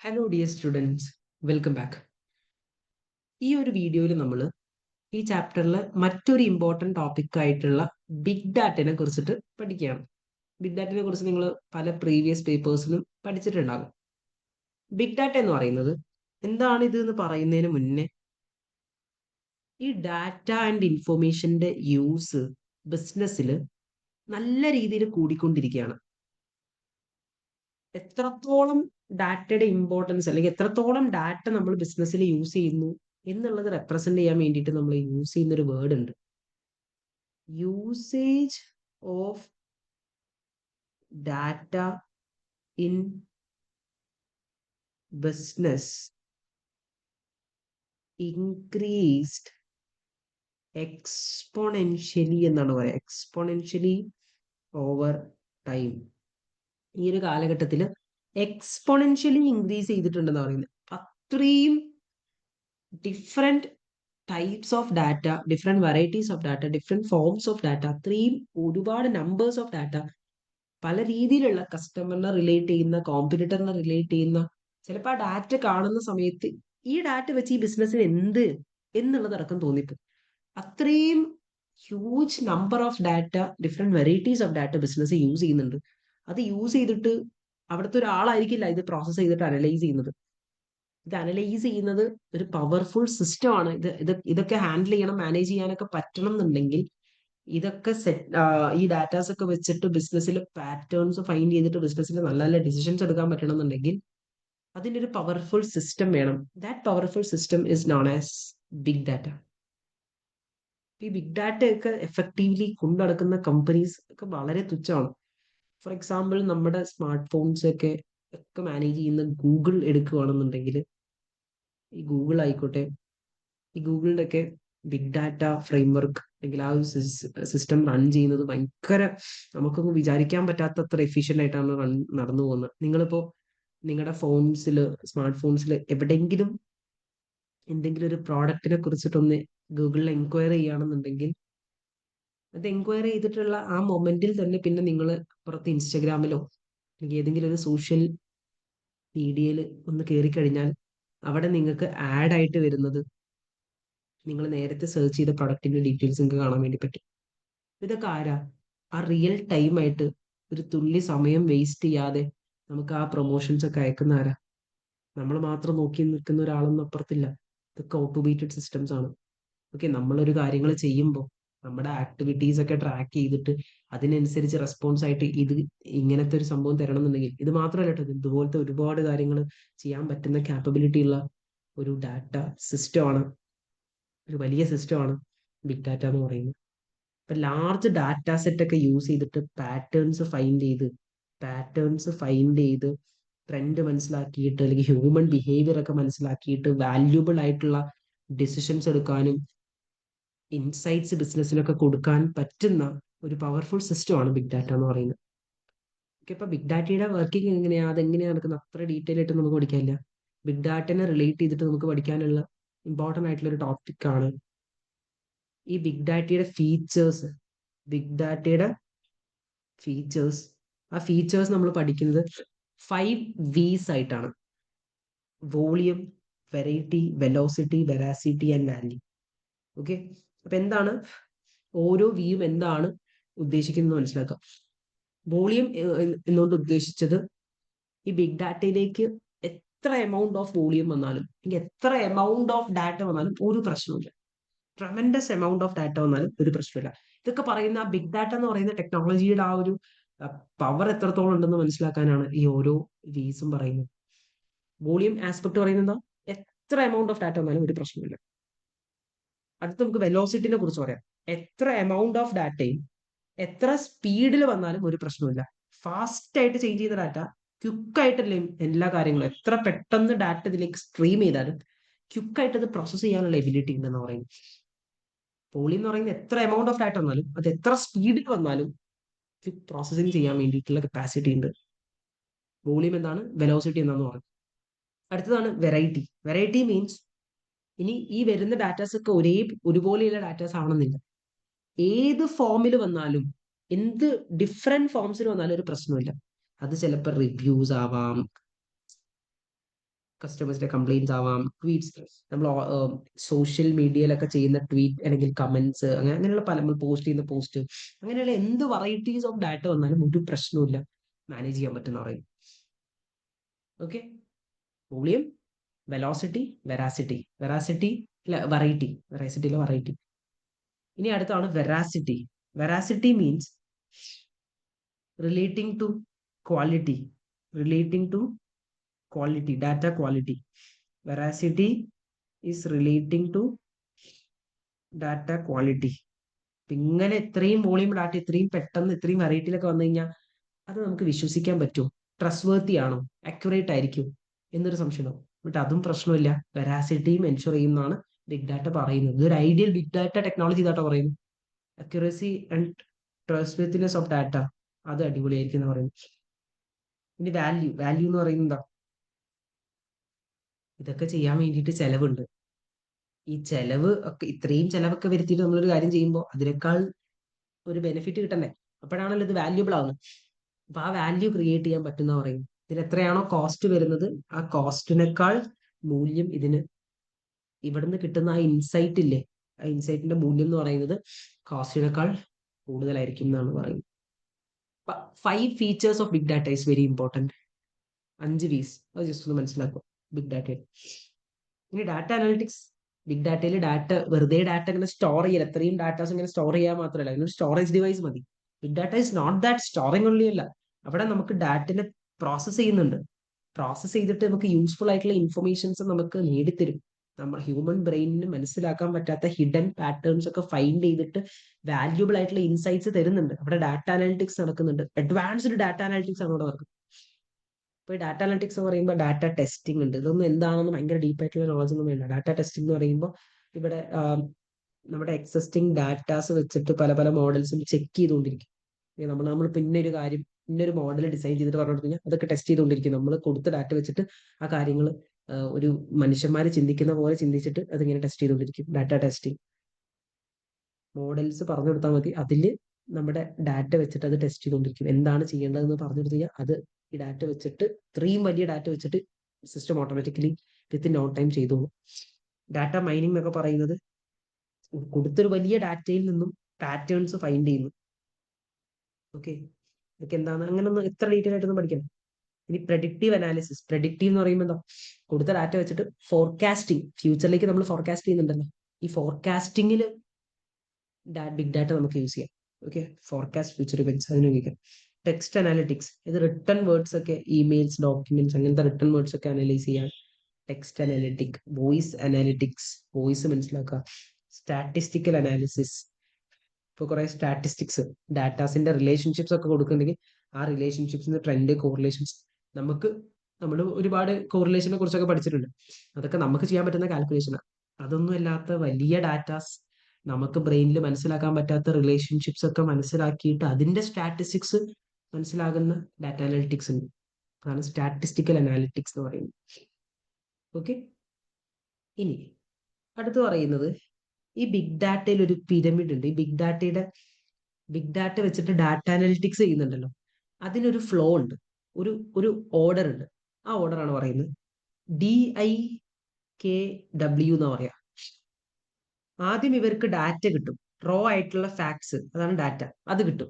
Hello dear students, welcome back. ഈ ഒരു വീഡിയോയിൽ നമ്മൾ ഈ ചാപ്റ്ററിൽ മറ്റൊരു ഇമ്പോർട്ടൻറ്റ് ടോപ്പിക് ആയിട്ടുള്ള ബിഗ് ഡാറ്റയെ കുറിച്ചിട്ട് പഠിക്കുകയാണ്. ബിഗ് ഡാറ്റയെ കുറിച്ച് നിങ്ങൾ പല പ്രീവിയസ് പേപ്പേഴ്സിലും പഠിച്ചിട്ടുണ്ടാകും. ബിഗ് ഡാറ്റ എന്ന് പറയുന്നത് എന്താണ് ഇത് എന്ന് പറയുന്നതിന് മുന്നേ ഈ ഡാറ്റ ആൻഡ് ഇൻഫോർമേഷന്റെ യൂസ് ബിസിനസ്സിൽ നല്ല രീതിയിൽ കൂടിക്കൊണ്ടിരിക്കുകയാണ്. എത്രത്തോളം ഡാറ്റയുടെ ഇമ്പോർട്ടൻസ് അല്ലെങ്കിൽ എത്രത്തോളം ഡാറ്റ നമ്മൾ ബിസിനസ്സിൽ യൂസ് ചെയ്യുന്നു എന്നുള്ളത് റെപ്രസെന്റ് ചെയ്യാൻ വേണ്ടിയിട്ട് നമ്മൾ യൂസ് ചെയ്യുന്ന ഒരു വേർഡ് ഉണ്ട്. Usage of data in business increased exponentially എന്നാണ് പറയുക. Exponentially over time. ഈ ഒരു കാലഘട്ടത്തിൽ എക്സ്പോണൻഷ്യലി ഇൻക്രീസ് ചെയ്തിട്ടുണ്ടെന്ന് പറയുന്നത്. അത്രയും different types of data, different varieties of data, different forms of data, അത്രയും ഒരുപാട് നമ്പേഴ്സ് ഓഫ് ഡാറ്റ, പല രീതിയിലുള്ള കസ്റ്റമറിനെ റിലേറ്റ് ചെയ്യുന്ന, കോമ്പറ്റീറ്ററിനെ റിലേറ്റ് ചെയ്യുന്ന, ചിലപ്പോൾ ആ ഡാറ്റ കാണുന്ന സമയത്ത് ഈ ഡാറ്റ വെച്ച് ഈ ബിസിനസ്സിന് എന്ത് എന്നുള്ളതടക്കം തോന്നിപ്പോകും. അത്രയും huge number of data, different varieties of data business use ചെയ്യുന്നുണ്ട്. അത് യൂസ് ചെയ്തിട്ട് അവിടുത്തെ ഒരാളായിരിക്കില്ല ഇത് പ്രോസസ് ചെയ്തിട്ട് അനലൈസ് ചെയ്യുന്നത്. ഇത് അനലൈസ് ചെയ്യുന്നത് ഒരു പവർഫുൾ സിസ്റ്റം ആണ്. ഇതൊക്കെ ഹാൻഡിൽ ചെയ്യണം, മാനേജ് ചെയ്യാനൊക്കെ പറ്റണം എന്നുണ്ടെങ്കിൽ ഇതൊക്കെ ഈ ഡാറ്റാസ് ഒക്കെ വെച്ചിട്ട് ബിസിനസ്സിൽ പാറ്റേൺസ് ഫൈൻഡ് ചെയ്തിട്ട് ബിസിനസ്സിൽ നല്ല നല്ല ഡിസിഷൻസ് എടുക്കാൻ പറ്റണം എന്നുണ്ടെങ്കിൽ അതിൻ്റെ ഒരു പവർഫുൾ സിസ്റ്റം വേണം. That powerful system is known as big data. ഈ ബിഗ് ഡാറ്റ ഒക്കെ എഫക്റ്റീവ്ലി കൊണ്ടുനടക്കുന്ന കമ്പനീസ് ഒക്കെ വളരെ തുച്ഛമാണ്. ഫോർ എക്സാമ്പിൾ, നമ്മുടെ സ്മാർട്ട് ഫോൺസ് ഒക്കെ മാനേജ് ചെയ്യുന്ന ഗൂഗിൾ എടുക്കുകയാണെന്നുണ്ടെങ്കിൽ, ഈ ഗൂഗിൾ ആയിക്കോട്ടെ, ഈ ഗൂഗിളിന്റെ ഒക്കെ ബിഗ് ഡാറ്റ ഫ്രെയിംവർക്ക് അല്ലെങ്കിൽ ആ ഒരു സിസ്റ്റം റൺ ചെയ്യുന്നത് ഭയങ്കര, നമുക്കൊന്നും വിചാരിക്കാൻ പറ്റാത്തത്ര എഫിഷ്യന്റ് ആയിട്ടാണ് നടന്നു പോകുന്നത്. നിങ്ങളിപ്പോ നിങ്ങളുടെ ഫോൺസിൽ, സ്മാർട്ട് ഫോൺസിൽ എവിടെയെങ്കിലും എന്തെങ്കിലും ഒരു പ്രോഡക്റ്റിനെ കുറിച്ചിട്ടൊന്ന് ഗൂഗിളിൽ എൻക്വയറി ചെയ്യുകയാണെന്നുണ്ടെങ്കിൽ അത് എൻക്വയറി ചെയ്തിട്ടുള്ള ആ മൊമെന്റിൽ തന്നെ പിന്നെ നിങ്ങൾ പുറത്ത് ഇൻസ്റ്റഗ്രാമിലോ അല്ലെങ്കിൽ ഏതെങ്കിലും ഒരു സോഷ്യൽ മീഡിയയിൽ ഒന്ന് കയറി കഴിഞ്ഞാൽ അവിടെ നിങ്ങൾക്ക് ആഡ് ആയിട്ട് വരുന്നത് നിങ്ങൾ നേരത്തെ സെർച്ച് ചെയ്ത പ്രൊഡക്റ്റിന്റെ ഡീറ്റെയിൽസ് നിങ്ങൾക്ക് കാണാൻ വേണ്ടി പറ്റും. ഇതൊക്കെ ആരാ? ആ റിയൽ ടൈം ആയിട്ട് ഒരു തുള്ളി സമയം വേസ്റ്റ് ചെയ്യാതെ നമുക്ക് ആ പ്രൊമോഷൻസ് ഒക്കെ അയക്കുന്ന ആരാ? നമ്മൾ മാത്രം നോക്കി നിൽക്കുന്ന ഒരാളൊന്നും അപ്പുറത്തില്ല. ഇതൊക്കെ ഓട്ടോമേറ്റഡ് സിസ്റ്റംസ് ആണ്. ഓക്കെ, നമ്മളൊരു കാര്യങ്ങൾ ചെയ്യുമ്പോൾ നമ്മുടെ ആക്ടിവിറ്റീസ് ഒക്കെ ട്രാക്ക് ചെയ്തിട്ട് അതിനനുസരിച്ച് റെസ്പോൺസ് ആയിട്ട് ഇത് ഇങ്ങനത്തെ ഒരു സംഭവം തരണം എന്നുണ്ടെങ്കിൽ, ഇത് മാത്രമല്ല കേട്ടോ, ഇതുപോലത്തെ ഒരുപാട് കാര്യങ്ങൾ ചെയ്യാൻ പറ്റുന്ന കാപ്പബിലിറ്റി ഉള്ള ഒരു ഡാറ്റ സിസ്റ്റമാണ്, ഒരു വലിയ സിസ്റ്റമാണ് ബിഗ് ഡാറ്റ എന്ന് പറയുന്നത്. ഇപ്പൊ ലാർജ് ഡാറ്റ സെറ്റ് ഒക്കെ യൂസ് ചെയ്തിട്ട് പാറ്റേൺസ് ഫൈൻഡ് ചെയ്ത് ട്രെൻഡ് മനസ്സിലാക്കിയിട്ട് അല്ലെങ്കിൽ ഹ്യൂമൻ ബിഹേവിയർ ഒക്കെ മനസ്സിലാക്കിയിട്ട് വാല്യൂബിൾ ആയിട്ടുള്ള ഡിസിഷൻസ് എടുക്കാനും ഇൻസൈറ്റ്സ് ബിസിനസ്സിനൊക്കെ കൊടുക്കാൻ പറ്റുന്ന ഒരു പവർഫുൾ സിസ്റ്റമാണ് ബിഗ് ഡാറ്റ എന്ന് പറയുന്നത്. ഓക്കെ, ഇപ്പൊ ബിഗ് ഡാറ്റയുടെ വർക്കിംഗ് എങ്ങനെയാ, അതെങ്ങനെയാണ് നടക്കുന്നത്, അത്ര ഡീറ്റെയിൽ ആയിട്ട് നമുക്ക് പഠിക്കാനില്ല. ബിഗ് ഡാറ്റനെ റിലേറ്റ് ചെയ്തിട്ട് നമുക്ക് പഠിക്കാനുള്ള ഇമ്പോർട്ടൻ്റ് ആയിട്ടുള്ള ഒരു ടോപ്പിക് ആണ് ഈ ബിഗ് ഡാറ്റയുടെ ഫീച്ചേഴ്സ്. ബിഗ് ഡാറ്റയുടെ ഫീച്ചേഴ്സ്, ആ ഫീച്ചേഴ്സ് നമ്മൾ പഠിക്കുന്നത് 5 V's ആയിട്ടാണ്: volume, variety, velocity, veracity and value. Okay, അപ്പൊ എന്താണ് ഓരോ വിയും എന്താണ് ഉദ്ദേശിക്കുന്നത് മനസ്സിലാക്കാം. വോളിയം എന്നുകൊണ്ട് ഉദ്ദേശിച്ചത് ഈ ബിഗ് ഡാറ്റയിലേക്ക് എത്ര എമൗണ്ട് ഓഫ് വോളിയം വന്നാലും അല്ലെങ്കിൽ എത്ര എമൗണ്ട് ഓഫ് ഡാറ്റ വന്നാലും ഒരു പ്രശ്നമില്ല. ട്രമെൻഡസ് എമൗണ്ട് ഓഫ് ഡാറ്റ വന്നാലും ഒരു പ്രശ്നമില്ല. ഇതൊക്കെ പറയുന്ന ബിഗ് ഡാറ്റ എന്ന് പറയുന്ന ടെക്നോളജിയുടെ ആ ഒരു പവർ എത്രത്തോളം ഉണ്ടെന്ന് മനസ്സിലാക്കാനാണ് ഈ ഓരോ വീസും പറയുന്നത്. വോളിയം ആസ്പെക്ട് പറയുന്നത് എന്താ? എത്ര എമൗണ്ട് ഓഫ് ഡാറ്റ വന്നാലും ഒരു പ്രശ്നമില്ല. അടുത്ത് നമുക്ക് വെലോസിറ്റിനെ കുറിച്ച് പറയാം. എത്ര എമൗണ്ട് ഓഫ് ഡാറ്റയും എത്ര സ്പീഡിൽ വന്നാലും ഒരു പ്രശ്നമില്ല. ഫാസ്റ്റ് ആയിട്ട് ചേഞ്ച് ചെയ്ത ഡാറ്റ, ക്വിക്കായിട്ടല്ലേ എല്ലാ കാര്യങ്ങളും, എത്ര പെട്ടെന്ന് ഡാറ്റ ഇതിലേക്ക് സ്ട്രീം ചെയ്താലും ക്വിക്കായിട്ട് അത് പ്രോസസ് ചെയ്യാനുള്ള എബിലിറ്റി ഉണ്ടെന്ന് പറയുന്നത്. പോളി എന്ന് പറയുന്നത് എത്ര എമൗണ്ട് ഓഫ് ഡാറ്റ വന്നാലും അത് എത്ര സ്പീഡിൽ വന്നാലും ക്വിക്ക് പ്രോസസ്സിങ് ചെയ്യാൻ വേണ്ടിയിട്ടുള്ള കപ്പാസിറ്റി ഉണ്ട്. വോളിയം എന്താണ്, വെലോസിറ്റി എന്താന്ന് പറയും. അടുത്തതാണ് വെറൈറ്റി. വെറൈറ്റി മീൻസ് ഇനി ഈ വരുന്ന ഡാറ്റാസ് ഒക്കെ ഒരുപോലെയുള്ള ഡാറ്റാസ് ആവണമെന്നില്ല. ഏത് ഫോമിൽ വന്നാലും, എന്ത് ഡിഫറെന്റ് ഫോംസിൽ വന്നാലും ഒരു പ്രശ്നമില്ല. അത് ചിലപ്പോൾ റിവ്യൂസ് ആവാം, കസ്റ്റമേഴ്സിന്റെ കംപ്ലൈൻറ്റ്സ് ആവാം, ട്വീറ്റ്സ്, നമ്മൾ സോഷ്യൽ മീഡിയയിലൊക്കെ ചെയ്യുന്ന ട്വീറ്റ് അല്ലെങ്കിൽ കമന്റ്സ്, അങ്ങനെയുള്ള പല നമ്മൾ പോസ്റ്റ് ചെയ്യുന്ന പോസ്റ്റ്, അങ്ങനെയുള്ള എന്ത് വെറൈറ്റീസ് ഓഫ് ഡാറ്റ വന്നാലും ഒരു പ്രശ്നവുമില്ല, മാനേജ് ചെയ്യാൻ പറ്റുന്ന പറയും. Okay, volume, velocity, veracity. Veracity അല്ല വെറൈറ്റി, വെറാസിറ്റി അല്ല വെറൈറ്റി. ഇനി അടുത്താണ് veracity. Veracity means relating to quality, relating to quality, data quality. Veracity is relating to data quality. ഇങ്ങനെ ഇത്രയും വോളിയം ഡാറ്റ ഇത്രയും പെട്ടെന്ന് ഇത്രയും വെറൈറ്റിയിലൊക്കെ വന്നു കഴിഞ്ഞാൽ അത് നമുക്ക് വിശ്വസിക്കാൻ പറ്റും, ട്രസ്റ്റ് വർത്തി ആണോ, അക്യുറേറ്റ് ആയിരിക്കും എന്നൊരു സംശയം. ബട്ട് അതും പ്രശ്നമില്ല, വെറാസിറ്റിയും എൻഷുർ ചെയ്യുന്നതാണ് ബിഗ് ഡാറ്റ പറയുന്നത്. ഇതൊരു ideal big data technology data പറയുന്നു. Accuracy and trustworthiness of data, അത് അടിപൊളിയായിരിക്കും എന്ന് പറയുന്നു. ഇനി വാല്യൂ, വാല്യൂ എന്ന് പറയുന്നത് എന്താ? ഇതൊക്കെ ചെയ്യാൻ വേണ്ടിയിട്ട് ചെലവുണ്ട്. ഈ ചെലവ് ഒക്കെ, ഇത്രയും ചെലവൊക്കെ വരുത്തിയിട്ട് നമ്മളൊരു കാര്യം ചെയ്യുമ്പോൾ അതിനേക്കാൾ ഒരു ബെനിഫിറ്റ് കിട്ടണ്ടേ? അപ്പോഴാണല്ലോ ഇത് വാല്യൂബിൾ ആവുന്നത്. അപ്പൊ ആ വാല്യൂ ക്രിയേറ്റ് ചെയ്യാൻ പറ്റുന്ന പറയും. ഇതിന് എത്രയാണോ കോസ്റ്റ് വരുന്നത്, ആ കോസ്റ്റിനേക്കാൾ മൂല്യം ഇതിന് ഇവിടുന്ന് കിട്ടുന്ന ആ ഇൻസൈറ്റ് ഇല്ലേ, ആ ഇൻസൈറ്റിന്റെ മൂല്യം എന്ന് പറയുന്നത് കോസ്റ്റിനേക്കാൾ കൂടുതലായിരിക്കും എന്നാണ് പറയുന്നത്. 5 features of big data is very important. 5 Vs, അത് ജസ്റ്റ് ഒന്ന് മനസ്സിലാക്കും ബിഗ് ഡാറ്റയിൽ. ഇനി ഡാറ്റ അനാലിറ്റിക്സ്. ബിഗ് ഡാറ്റയിൽ ഡാറ്റ വെറുതെ ഡാറ്റ ഇങ്ങനെ സ്റ്റോർ ചെയ്യില്ല, എത്രയും ഡാറ്റാസ് ഇങ്ങനെ സ്റ്റോർ ചെയ്യാൻ മാത്രമല്ല, അതിനൊരു സ്റ്റോറേജ് ഡിവൈസ് മതി. Big data is not that storing only അല്ല, അവിടെ നമുക്ക് ഡാറ്റനെ പ്രോസസ് ചെയ്യുന്നുണ്ട്. പ്രോസസ് ചെയ്തിട്ട് നമുക്ക് യൂസ്ഫുൾ ആയിട്ടുള്ള ഇൻഫർമേഷൻസ് നമുക്ക് നേടിത്തരും. നമ്മൾ ഹ്യൂമൻ ബ്രെയിനിന് മനസ്സിലാക്കാൻ പറ്റാത്ത ഹിഡൻ പാറ്റേൺസ് ഒക്കെ ഫൈൻഡ് ചെയ്തിട്ട് വാല്യൂബിൾ ആയിട്ടുള്ള ഇൻസൈറ്റ്സ് തരുന്നുണ്ട്. അവിടെ ഡാറ്റ അനാലിറ്റിക്സ് നടക്കുന്നുണ്ട്, അഡ്വാൻസ്ഡ് ഡാറ്റ അനാലിറ്റിക്സ് ആണ് അവിടെ നടക്കുന്നത്. ഇപ്പൊ ഡാറ്റ അനാലിറ്റിക്സ് എന്ന് പറയുമ്പോൾ ഡാറ്റ ടെസ്റ്റിംഗ് ഉണ്ട്. ഇതൊന്നും എന്താണെന്ന് ഭയങ്കര ഡീപ്പ് ആയിട്ടുള്ള നോളജ് ഒന്നും വേണ്ട. ഡാറ്റ ടെസ്റ്റിംഗ് എന്ന് പറയുമ്പോൾ ഇവിടെ നമ്മുടെ എക്സിസ്റ്റിംഗ് ഡാറ്റാസ് വെച്ചിട്ട് പല പല മോഡൽസും ചെക്ക് ചെയ്തുകൊണ്ടിരിക്കും. നമ്മൾ പിന്നെ ഒരു കാര്യം, ഇന്നൊരു മോഡൽ ഡിസൈൻ ചെയ്തിട്ട് പറഞ്ഞു കഴിഞ്ഞാൽ അതൊക്കെ ടെസ്റ്റ് ചെയ്തുകൊണ്ടിരിക്കും. നമ്മൾ കൊടുത്ത ഡാറ്റ വെച്ചിട്ട് ആ കാര്യങ്ങൾ ഒരു മനുഷ്യന്മാർ ചിന്തിക്കുന്ന പോലെ ചിന്തിച്ചിട്ട് അതിങ്ങനെ ടെസ്റ്റ് ചെയ്തുകൊണ്ടിരിക്കും. ഡാറ്റ ടെസ്റ്റിംഗ്, മോഡൽസ് പറഞ്ഞു കൊടുത്താൽ മതി, അതിൽ നമ്മുടെ ഡാറ്റ വെച്ചിട്ട് അത് ടെസ്റ്റ് ചെയ്തുകൊണ്ടിരിക്കും. എന്താണ് ചെയ്യേണ്ടതെന്ന് പറഞ്ഞു കൊടുത്തു കഴിഞ്ഞാൽ അത് ഈ ഡാറ്റ വെച്ചിട്ട്, ഇത്രയും വലിയ ഡാറ്റ വെച്ചിട്ട് system automatically within no time ചെയ്തോളൂ. ഡാറ്റ മൈനിങ് എന്നൊക്കെ പറയുന്നത് കൊടുത്തൊരു വലിയ ഡാറ്റയിൽ നിന്നും പാറ്റേൺസ് ഫൈൻഡ് ചെയ്യുന്നു. ഓക്കെ, ഇതൊക്കെ എന്താണ്, അങ്ങനൊന്നും എത്ര ഡീറ്റെയിൽ ആയിട്ടൊന്നും പഠിക്കണം. ഇനി പ്രഡിക്റ്റീവ് അനാലിസിസ്. പ്രഡിക്റ്റീവ് എന്ന് പറയുമ്പോൾ എന്താ? കൊടുത്ത ഡാറ്റ വെച്ചിട്ട് ഫോർകാസ്റ്റിംഗ്, ഫ്യൂച്ചറിലേക്ക് നമ്മൾ ഫോർകാസ്റ്റ് ചെയ്യുന്നുണ്ടല്ലോ, ഈ ഫോർകാസ്റ്റിംഗിൽ ബിഗ് ഡാറ്റ നമുക്ക് യൂസ് ചെയ്യാം. ഓക്കെ, ഫോർകാസ്റ്റ് ഫ്യൂച്ചർ ഇവന്റ്സ്, അതിന് ഉപയോഗിക്കാം. ടെക്സ്റ്റ് അനാലിറ്റിക്സ്, ഇത് റിട്ടൺ വേർഡ്സ് ഒക്കെ, ഇമെയിൽസ്, ഡോക്യുമെന്റ്സ്, അങ്ങനത്തെ റിട്ടൺ വേർഡ്സ് ഒക്കെ അനലൈസ് ചെയ്യാൻ text analytic. Voice analytics, voice മനസ്സിലാക്കുക. സ്റ്റാറ്റിസ്റ്റിക്കൽ അനാലിസിസ്, ഇപ്പൊ കുറെ സ്റ്റാറ്റിസ്റ്റിക്സ്, ഡാറ്റാസിന്റെ റിലേഷൻഷിപ്സ് ഒക്കെ കൊടുക്കുന്നുണ്ടെങ്കിൽ ആ റിലേഷൻഷിപ്സിന്റെ ട്രെൻഡ്, കോറിലേഷൻസ്, നമ്മൾ ഒരുപാട് കോറിലേഷനെ കുറിച്ചൊക്കെ പഠിച്ചിട്ടുണ്ട്. അതൊക്കെ നമുക്ക് ചെയ്യാൻ പറ്റുന്ന കാൽക്കുലേഷനാണ്. അതൊന്നും അല്ലാത്ത വലിയ ഡാറ്റാസ്, നമുക്ക് ബ്രെയിനിൽ മനസ്സിലാക്കാൻ പറ്റാത്ത റിലേഷൻഷിപ്സ് ഒക്കെ മനസ്സിലാക്കിയിട്ട് അതിന്റെ സ്റ്റാറ്റിസ്റ്റിക്സ് മനസ്സിലാകുന്ന ഡാറ്റ അനാലിറ്റിക്സ് ഉണ്ട്. അതാണ് സ്റ്റാറ്റിസ്റ്റിക്കൽ അനാലിറ്റിക്സ് എന്ന് പറയുന്നത്. ഓക്കെ, ഇനി അടുത്ത് പറയുന്നത്, ഈ ബിഗ് ഡാറ്റയിൽ ഒരു പിരമിഡ് ഉണ്ട്. ഈ ബിഗ് ഡാറ്റ വെച്ചിട്ട് ഡാറ്റ അനാലിറ്റിക്സ് ചെയ്യുന്നുണ്ടല്ലോ, അതിനൊരു ഫ്ലോ ഉണ്ട്, ഒരു ഓർഡർ ഉണ്ട്. ആ ഓർഡർ ആണ് പറയുന്നത് DIKW എന്ന് പറയാ. ആദ്യം ഇവർക്ക് ഡാറ്റ കിട്ടും, റോ ആയിട്ടുള്ള ഫാക്ട്സ്, അതാണ് ഡാറ്റ, അത് കിട്ടും.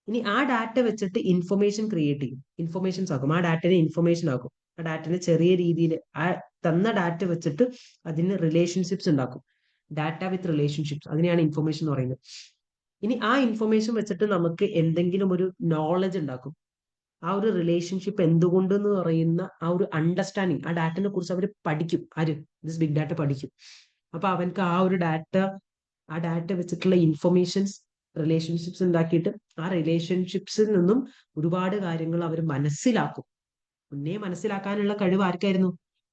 ഇനി ആ ഡാറ്റ വെച്ചിട്ട് ഇൻഫർമേഷൻ ക്രിയേറ്റ് ചെയ്യും, ഇൻഫർമേഷൻസ് ആക്കും, ആ ഡാറ്റനെ ഇൻഫർമേഷൻ ആക്കും. ആ ഡാറ്റനെ ചെറിയ രീതിയിൽ ആ തന്ന ഡാറ്റ വെച്ചിട്ട് അതിന് റിലേഷൻഷിപ്സ് ഉണ്ടാക്കും. ഡാറ്റ വിത്ത് റിലേഷൻഷിപ്സ്, അതിനെയാണ് ഇൻഫർമേഷൻ എന്ന് പറയുന്നത്. ഇനി ആ ഇൻഫർമേഷൻ വെച്ചിട്ട് നമുക്ക് എന്തെങ്കിലും ഒരു നോളജ് ഉണ്ടാക്കും. ആ ഒരു റിലേഷൻഷിപ്പ് എന്തുകൊണ്ടെന്ന് പറയുന്ന ആ ഒരു അണ്ടർസ്റ്റാൻഡിങ്, ആ ഡാറ്റനെ കുറിച്ച് അവർ പഠിക്കും. ആര്? ദിസ് ബിഗ് ഡാറ്റ പഠിക്കും. അപ്പൊ അവർക്ക് ആ ഡാറ്റ വെച്ചിട്ടുള്ള ഇൻഫർമേഷൻസ്, റിലേഷൻഷിപ്സ് ഉണ്ടാക്കിയിട്ട് ആ റിലേഷൻഷിപ്സിൽ നിന്നും ഒരുപാട് കാര്യങ്ങൾ അവർ മനസ്സിലാക്കും. മുന്നേ മനസ്സിലാക്കാനുള്ള കഴിവ് ആർക്കായിരുന്നു?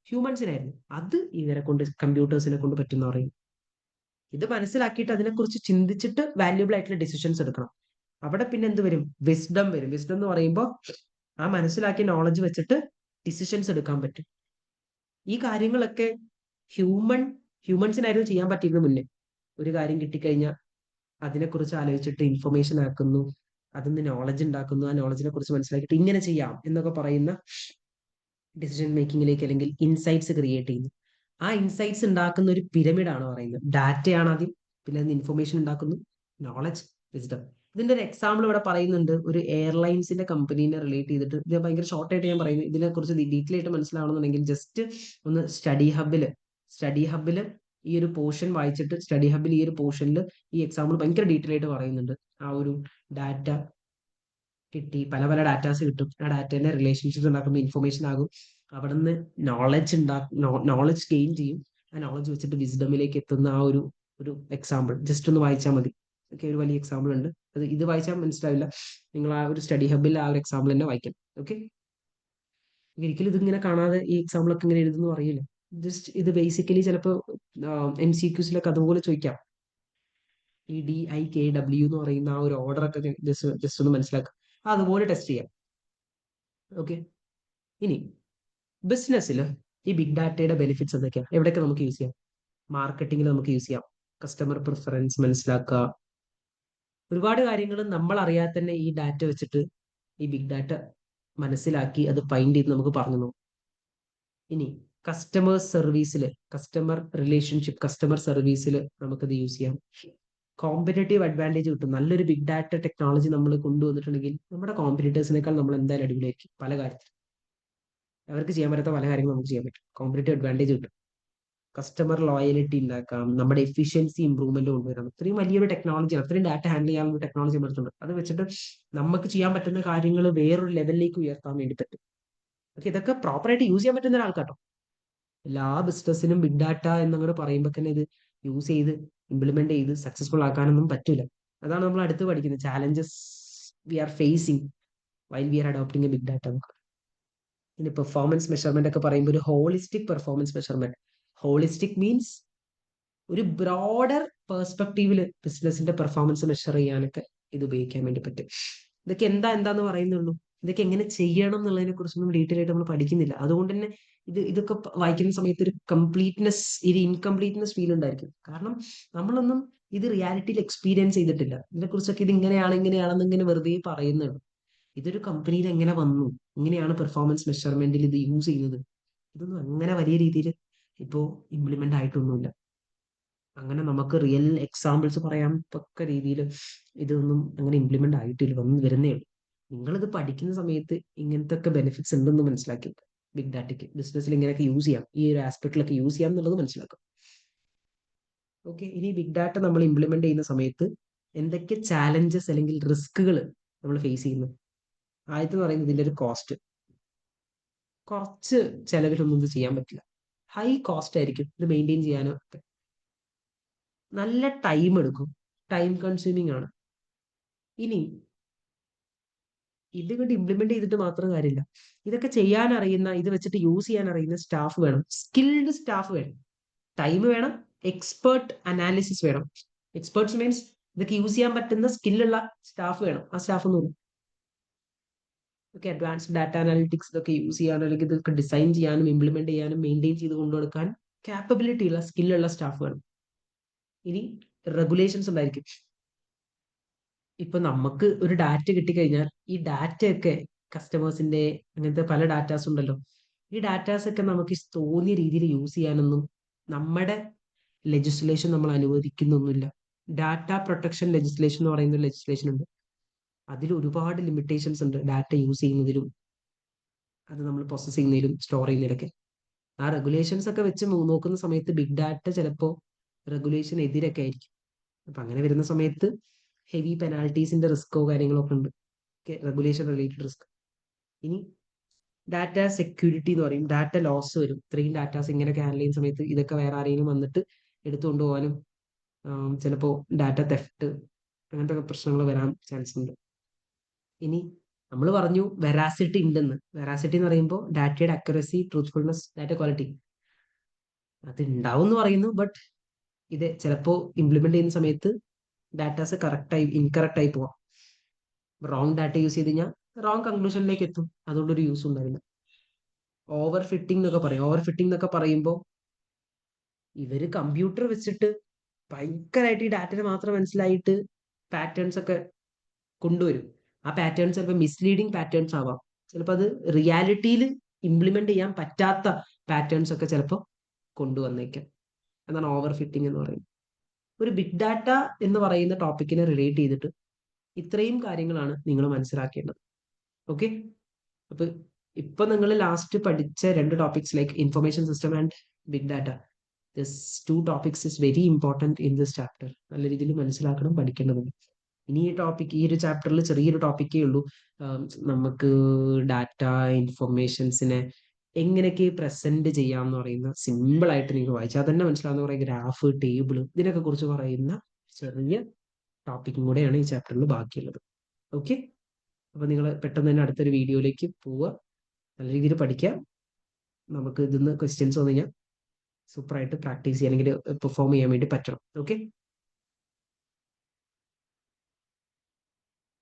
ഹ്യൂമൻസിനായിരുന്നു. അത് ഇവരെ കൊണ്ട്, കമ്പ്യൂട്ടേഴ്സിനെ കൊണ്ട് പറ്റുന്ന പറയും. ഇത് മനസ്സിലാക്കിയിട്ട് അതിനെക്കുറിച്ച് ചിന്തിച്ചിട്ട് വാല്യൂബിൾ ആയിട്ടുള്ള ഡിസിഷൻസ് എടുക്കണം. അവിടെ പിന്നെ എന്ത് വരും? വിസ്ഡം വരും. വിസ്ഡം എന്ന് പറയുമ്പോൾ ആ മനസ്സിലാക്കിയ നോളജ് വെച്ചിട്ട് ഡിസിഷൻസ് എടുക്കാൻ പറ്റും. ഈ കാര്യങ്ങളൊക്കെ ഹ്യൂമൻസിനായിരുന്നു ചെയ്യാൻ പറ്റിയിരുന്നത് മുന്നേ. ഒരു കാര്യം കിട്ടിക്കഴിഞ്ഞാൽ അതിനെക്കുറിച്ച് ആലോചിച്ചിട്ട് ഇൻഫർമേഷൻ ആക്കുന്നു, അതിന് നോളജ് ഉണ്ടാക്കുന്നു, ആ നോളജിനെ കുറിച്ച് മനസ്സിലാക്കിയിട്ട് ഇങ്ങനെ ചെയ്യാം എന്നൊക്കെ പറയുന്ന ഡിസിഷൻ മേക്കിങ്ങിലേക്ക് അല്ലെങ്കിൽ ഇൻസൈറ്റ്സ് ക്രിയേറ്റ് ചെയ്യുന്നു. ആ ഇൻസൈറ്റ്സ് ഉണ്ടാക്കുന്ന ഒരു പിരമിഡാണ് പറയുന്നത്. ഡാറ്റയാണ് ആദ്യം, പിന്നെ അതിന് ഇൻഫർമേഷൻ ഉണ്ടാക്കുന്നു, നോളജ്, വിസ്ഡം. ഇതിന്റെ ഒരു എക്സാമ്പിൾ ഇവിടെ പറയുന്നുണ്ട്. ഒരു എയർലൈൻസിന്റെ കമ്പനീനെ റിലേറ്റ് ചെയ്തിട്ട്, ഇത് ഭയങ്കര ഷോർട്ട് ആയിട്ട് ഞാൻ പറയുന്നത്, ഇതിനെ കുറിച്ച് ഡീറ്റെയിൽ ആയിട്ട് മനസ്സിലാവണമെന്നുണ്ടെങ്കിൽ ജസ്റ്റ് ഒന്ന് സ്റ്റഡി ഹബില് ഈ ഒരു പോർഷൻ വായിച്ചിട്ട്, സ്റ്റഡി ഹബിൽ ഈ ഒരു പോർഷനിൽ ഈ എക്സാമ്പിൾ ഭയങ്കര ഡീറ്റെയിൽ ആയിട്ട് പറയുന്നുണ്ട്. ആ ഒരു ഡാറ്റ കിട്ടി, പല പല ഡാറ്റാസ് കിട്ടും. ആ ഡാറ്റേന്റെ റിലേഷൻഷിപ്പ് ഉണ്ടാക്കുന്ന ഇൻഫർമേഷൻ ആകും. അവിടെ നിന്ന് നോളജ് ഗെയിൻ ചെയ്യും. ആ നോളജ് വെച്ചിട്ട് വിസ്ഡമിലേക്ക് എത്തുന്ന ആ ഒരു ഒരു എക്സാമ്പിൾ ജസ്റ്റ് ഒന്ന് വായിച്ചാൽ മതി. ഓക്കെ, ഒരു വലിയ എക്സാമ്പിൾ ഉണ്ട്. ഇത് വായിച്ചാൽ മനസ്സിലാവില്ല. നിങ്ങൾ ആ ഒരു സ്റ്റഡി ഹബിൽ ആ ഒരു എക്സാമ്പിൾ തന്നെ വായിക്കണം. ഓക്കെ, ഒരിക്കലും ഇതിങ്ങനെ കാണാതെ ഈ എക്സാമ്പിൾ ഒക്കെ ഇങ്ങനെ എഴുതുന്നു അറിയില്ല. ജസ്റ്റ് ഇത് ബേസിക്കലി ചിലപ്പോൾ MCQസിലൊക്കെ അതുപോലെ ചോദിക്കാം. ഈ DIKW എന്ന് പറയുന്ന ആ ഒരു ഓർഡർ ഒക്കെ ജസ്റ്റ് ഒന്ന് മനസ്സിലാക്കുക, അതുപോലെ ടെസ്റ്റ് ചെയ്യാം. ഓക്കെ, ഇനി ബിസിനസ്സിൽ ഈ ബിഗ് ഡാറ്റയുടെ ബെനിഫിറ്റ്സ് എന്തൊക്കെയാണ്, എവിടെയൊക്കെ നമുക്ക് യൂസ് ചെയ്യാം? മാർക്കറ്റിംഗിൽ നമുക്ക് യൂസ് ചെയ്യാം. കസ്റ്റമർ പ്രിഫറൻസ് മനസ്സിലാക്കുക. ഒരുപാട് കാര്യങ്ങൾ നമ്മൾ അറിയാതെ തന്നെ ഈ ഡാറ്റ വെച്ചിട്ട്, ഈ ബിഗ് ഡാറ്റ മനസ്സിലാക്കി അത് ഫൈൻഡ് ചെയ്ത് നമുക്ക് പറഞ്ഞു തന്നു. ഇനി കസ്റ്റമർ സർവീസിൽ, കസ്റ്റമർ സർവീസിൽ നമുക്കത് യൂസ് ചെയ്യാം. കോമ്പറ്റേറ്റീവ് അഡ്വാൻറ്റേജ് കിട്ടും. നല്ലൊരു ബിഗ് ഡാറ്റ ടെക്നോളജി നമ്മൾ കൊണ്ടുവന്നിട്ടുണ്ടെങ്കിൽ നമ്മുടെ കോമ്പറ്റീറ്റേഴ്സിനേക്കാൾ നമ്മൾ എന്തായാലും അടിപൊളിയായിരിക്കും പല കാര്യത്തിൽ. അവർക്ക് ചെയ്യാൻ പറ്റാത്ത പല കാര്യങ്ങളും നമുക്ക് ചെയ്യാൻ പറ്റും. കോമ്പറ്റേറ്റീവ് അഡ്വാൻറ്റേജ് കിട്ടും. കസ്റ്റമർ ലോയലിറ്റി ഉണ്ടാക്കാം, നമ്മുടെ എഫിഷ്യൻസി ഇമ്പ്രൂവ്മെന്റ് കൊണ്ടുവരണം. ഇത്രയും വലിയൊരു ടെക്നോളജിയാണ്, അത്രയും ഡാറ്റ ഹാൻഡിൽ ചെയ്യാനുള്ള ടെക്നോളജി എടുത്തുണ്ട്. അത് വെച്ചിട്ട് നമുക്ക് ചെയ്യാൻ പറ്റുന്ന കാര്യങ്ങൾ വേറൊരു ലെവലിലേക്ക് ഉയർത്താൻ വേണ്ടി പറ്റും. ഓക്കെ, ഇതൊക്കെ പ്രോപ്പറായിട്ട് യൂസ് ചെയ്യാൻ പറ്റുന്ന ഒരാൾക്കാട്ടോ. എല്ലാ ബിസിനസ്സിനും ബിഗ് ഡാറ്റ എന്നങ്ങോട്ട് പറയുമ്പോൾ തന്നെ ഇത് യൂസ് ചെയ്ത് ഇംപ്ലിമെന്റ് ചെയ്ത് സക്സസ്ഫുൾ ആക്കാനൊന്നും പറ്റൂല. അതാണ് നമ്മൾ അടുത്ത് പഠിക്കുന്നത്, challenges we are facing while we are adopting a big data. ഇനി പെർഫോമൻസ് മെഷർമെന്റ് ഒക്കെ പറയുമ്പോൾ ഒരു holistic performance measurement. Holistic means ഒരു ബ്രോഡർ പെർസ്പെക്റ്റീവില് ബിസിനസിന്റെ പെർഫോമൻസ് മെഷർ ചെയ്യാനൊക്കെ ഇത് ഉപയോഗിക്കാൻ വേണ്ടി പറ്റും. ഇതൊക്കെ എന്താന്ന് പറയുന്നുള്ളൂ. ഇതൊക്കെ എങ്ങനെ ചെയ്യണം എന്നുള്ളതിനെ കുറിച്ചൊന്നും ഡീറ്റെയിൽ ആയിട്ട് നമ്മൾ പഠിക്കുന്നില്ല. അതുകൊണ്ട് തന്നെ ഇതൊക്കെ വായിക്കുന്ന സമയത്ത് ഒരു കംപ്ലീറ്റ്നെസ്, ഒരു ഇൻകംപ്ലീറ്റ്നെസ് ഫീൽ ഉണ്ടായിരിക്കും. കാരണം നമ്മളൊന്നും ഇത് റിയാലിറ്റിയിൽ എക്സ്പീരിയൻസ് ചെയ്തിട്ടില്ല. ഇതിനെക്കുറിച്ചൊക്കെ ഇത് ഇങ്ങനെയാണെന്ന് ഇങ്ങനെ വെറുതെ പറയുന്നുള്ളൂ. ഇതൊരു കമ്പനിയിൽ എങ്ങനെ വന്നു, എങ്ങനെയാണ് പെർഫോമൻസ് മെഷർമെന്റിൽ ഇത് യൂസ് ചെയ്യുന്നത്, ഇതൊന്നും അങ്ങനെ വലിയ രീതിയിൽ ഇപ്പോ ഇംപ്ലിമെന്റ് ആയിട്ടൊന്നുമില്ല. അങ്ങനെ നമുക്ക് റിയൽ എക്സാമ്പിൾസ് പറയാൻ തക്ക രീതിയിൽ ഇതൊന്നും അങ്ങനെ ഇംപ്ലിമെന്റ് ആയിട്ടില്ല, വന്ന് വരുന്നേ ഉള്ളൂ. നിങ്ങളിത് പഠിക്കുന്ന സമയത്ത് ഇങ്ങനത്തെ ഒക്കെ ബെനിഫിറ്റ്സ് ഉണ്ടെന്ന് മനസ്സിലാക്കി, ബിഗ് ഡാറ്റയ്ക്ക് ബിസിനസ്സിൽ ഇങ്ങനെയൊക്കെ യൂസ് ചെയ്യാം, ഈ ഒരു ആസ്പെക്റ്റിലൊക്കെ യൂസ് ചെയ്യാം എന്നുള്ളത് മനസ്സിലാക്കും. ഓക്കെ, ഇനി ബിഗ് ഡാറ്റ നമ്മൾ ഇംപ്ലിമെന്റ് ചെയ്യുന്ന സമയത്ത് എന്തൊക്കെ ചാലഞ്ചസ് അല്ലെങ്കിൽ റിസ്കുകൾ നമ്മൾ ഫേസ് ചെയ്യുന്നു? ആദ്യത്തെ പറയുന്നത് ഇതിന്റെ ഒരു കോസ്റ്റ്. കുറച്ച് ചെലവിലൊന്നും ഇത് ചെയ്യാൻ പറ്റില്ല. ഹൈ കോസ്റ്റ് ആയിരിക്കും ഇത് മെയിൻറ്റെയിൻ ചെയ്യാനും. നല്ല ടൈം എടുക്കും, ടൈം കൺസ്യൂമിങ് ആണ്. ഇനി ഇത് കൊണ്ട് ഇംപ്ലിമെന്റ് ചെയ്തിട്ട് മാത്രം കാര്യമില്ല, ഇതൊക്കെ ചെയ്യാൻ അറിയുന്ന, ഇത് വെച്ചിട്ട് യൂസ് ചെയ്യാൻ അറിയുന്ന സ്റ്റാഫ് വേണം, സ്കിൽഡ് സ്റ്റാഫ് വേണം, ടൈം വേണം, എക്സ്പേർട്ട് അനാലിസിസ് വേണം. എക്സ്പേർട്സ് മീൻസ് ഇതൊക്കെ യൂസ് ചെയ്യാൻ പറ്റുന്ന സ്കില്ലുള്ള സ്റ്റാഫ് വേണം. ആ സ്റ്റാഫ് എന്ന് പറയും ഓക്കെ, അഡ്വാൻസ്ഡ് ഡാറ്റ അനാലിറ്റിക്സ് ഇതൊക്കെ യൂസ് ചെയ്യാനും അല്ലെങ്കിൽ ഇതൊക്കെ ഡിസൈൻ ചെയ്യാനും ഇംപ്ലിമെന്റ് ചെയ്യാനും മെയിൻറ്റെയിൻ ചെയ്ത് കൊണ്ടുകൊടുക്കാൻ കാപ്പബിലിറ്റി ഉള്ള സ്കില്ലുള്ള സ്റ്റാഫ് വേണം. ഇനി റെഗുലേഷൻസ് ഉണ്ടായിരിക്കും. ഇപ്പൊ നമുക്ക് ഒരു ഡാറ്റ കിട്ടിക്കഴിഞ്ഞാൽ ഈ ഡാറ്റയൊക്കെ കസ്റ്റമേഴ്സിന്റെ അങ്ങനത്തെ പല ഡാറ്റാസ് ഉണ്ടല്ലോ, ഈ ഡാറ്റാസ് ഒക്കെ നമുക്ക് തോന്നിയ രീതിയിൽ യൂസ് ചെയ്യാനൊന്നും നമ്മുടെ ലെജിസ്ലേഷൻ നമ്മൾ അനുവദിക്കുന്നൊന്നുമില്ല. ഡാറ്റ പ്രൊട്ടക്ഷൻ ലെജിസ്ലേഷൻ എന്ന് പറയുന്ന ഒരു ലെജിസ്ലേഷൻ ഉണ്ട്. അതിൽ ഒരുപാട് ലിമിറ്റേഷൻസ് ഉണ്ട് ഡാറ്റ യൂസ് ചെയ്യുന്നതിലും അത് നമ്മൾ പ്രോസസ് ചെയ്യുന്നതിലും സ്റ്റോർ ചെയ്യുന്നതിലൊക്കെ. ആ റെഗുലേഷൻസ് ഒക്കെ വെച്ച് നോക്കുന്ന സമയത്ത് ബിഗ് ഡാറ്റ ചിലപ്പോൾ റെഗുലേഷൻ എതിരൊക്കെ ആയിരിക്കും. അപ്പൊ അങ്ങനെ വരുന്ന സമയത്ത് ഹെവി പെനാൽറ്റീസിന്റെ റിസ്കോ കാര്യങ്ങളോ ഒക്കെ ഉണ്ട്, റെഗുലേഷൻ റിലേറ്റഡ് റിസ്ക്. ഇനി ഡാറ്റ സെക്യൂരിറ്റി എന്ന് പറയും, ഡാറ്റ ലോസ് വരും. ഇത്രയും ഡാറ്റാസ് ഇങ്ങനെയൊക്കെ ഹാൻഡിൽ ചെയ്യുന്ന സമയത്ത് ഇതൊക്കെ വേറെ ആരെങ്കിലും വന്നിട്ട് എടുത്തുകൊണ്ട് പോകാനും ചിലപ്പോൾ ഡാറ്റ തെഫ്റ്റ് അങ്ങനത്തെ പ്രശ്നങ്ങൾ വരാൻ ചാൻസ് ഉണ്ട്. ഇനി നമ്മൾ പറഞ്ഞു വെറാസിറ്റി ഉണ്ടെന്ന്. വെറാസിറ്റി എന്ന് പറയുമ്പോൾ ഡാറ്റയുടെ അക്യുറസി, ട്രൂത്ത്ഫുൾനെസ്, ഡാറ്റ ക്വാളിറ്റി അത് ഉണ്ടാവും എന്ന് പറയുന്നു. ബട്ട് ഇത് ചിലപ്പോൾ ഇംപ്ലിമെന്റ് ചെയ്യുന്ന സമയത്ത് ഡാറ്റാസ് കറക്റ്റായി ഇൻകറക്റ്റ് ആയി പോവാം. റോങ് ഡാറ്റ യൂസ് ചെയ്ത് കഴിഞ്ഞാൽ റോങ് കൺക്ലൂഷനിലേക്ക് എത്തും, അതുകൊണ്ടൊരു യൂസ് ഉണ്ടാവില്ല. ഓവർ ഫിറ്റിംഗ് എന്നൊക്കെ പറയും. ഓവർ ഫിറ്റിംഗ് എന്നൊക്കെ പറയുമ്പോൾ ഇവര് കമ്പ്യൂട്ടർ വെച്ചിട്ട് ഭയങ്കരമായിട്ട് ഈ ഡാറ്റയെ മാത്രം മനസ്സിലായിട്ട് പാറ്റേൺസ് ഒക്കെ കൊണ്ടുവരും. ആ പാറ്റേൺസ് ചിലപ്പോൾ മിസ്ലീഡിങ് പാറ്റേൺസ് ആവാം. ചിലപ്പോൾ അത് റിയാലിറ്റിയിൽ ഇംപ്ലിമെന്റ് ചെയ്യാൻ പറ്റാത്ത പാറ്റേൺസ് ഒക്കെ ചിലപ്പോൾ കൊണ്ടുവന്നേക്കാം. എന്നാണ് ഓവർ ഫിറ്റിംഗ് എന്ന് പറയുന്നത്. ഒരു ബിഗ് ഡാറ്റ എന്ന് പറയുന്ന ടോപ്പിക്കിനെ റിലേറ്റ് ചെയ്തിട്ട് ഇത്രയും കാര്യങ്ങളാണ് നിങ്ങൾ മനസ്സിലാക്കേണ്ടത്. ഓക്കെ, അപ്പൊ ഇപ്പൊ നിങ്ങൾ ലാസ്റ്റ് പഠിച്ച 2 topics like information system and big data, this 2 topics is very important in this chapter. നല്ല രീതിയിൽ മനസ്സിലാക്കണം, പഠിക്കേണ്ടതുണ്ട്. ഇനി ഈ ഒരു ചാപ്റ്ററിൽ ചെറിയൊരു ടോപ്പിക്കേ ഉള്ളൂ. നമുക്ക് ഡാറ്റ ഇൻഫർമേഷൻസിനെ എങ്ങനെയൊക്കെ പ്രസന്റ് ചെയ്യാം എന്ന് പറയുന്ന സിമ്പിൾ ആയിട്ട് നിങ്ങൾക്ക് വായിച്ചാൽ തന്നെ മനസ്സിലാവുന്ന കുറെ ഗ്രാഫ്, ടേബിൾ, ഇതിനൊക്കെ കുറിച്ച് പറയുന്ന ചെറിയ ടോപ്പിക്കും കൂടെയാണ് ഈ ചാപ്റ്ററിൽ ബാക്കിയുള്ളത്. ഓക്കെ, അപ്പൊ നിങ്ങൾ പെട്ടെന്ന് തന്നെ അടുത്തൊരു വീഡിയോയിലേക്ക് പോവുക, നല്ല രീതിയിൽ പഠിക്കുക. നമുക്ക് ഇതിന്ന് ക്വസ്റ്റ്യൻസ് വന്നു കഴിഞ്ഞാൽ സൂപ്പറായിട്ട് പ്രാക്ടീസ് ചെയ്യാൻ അല്ലെങ്കിൽ പെർഫോം ചെയ്യാൻ വേണ്ടി പറ്റണം. ഓക്കെ.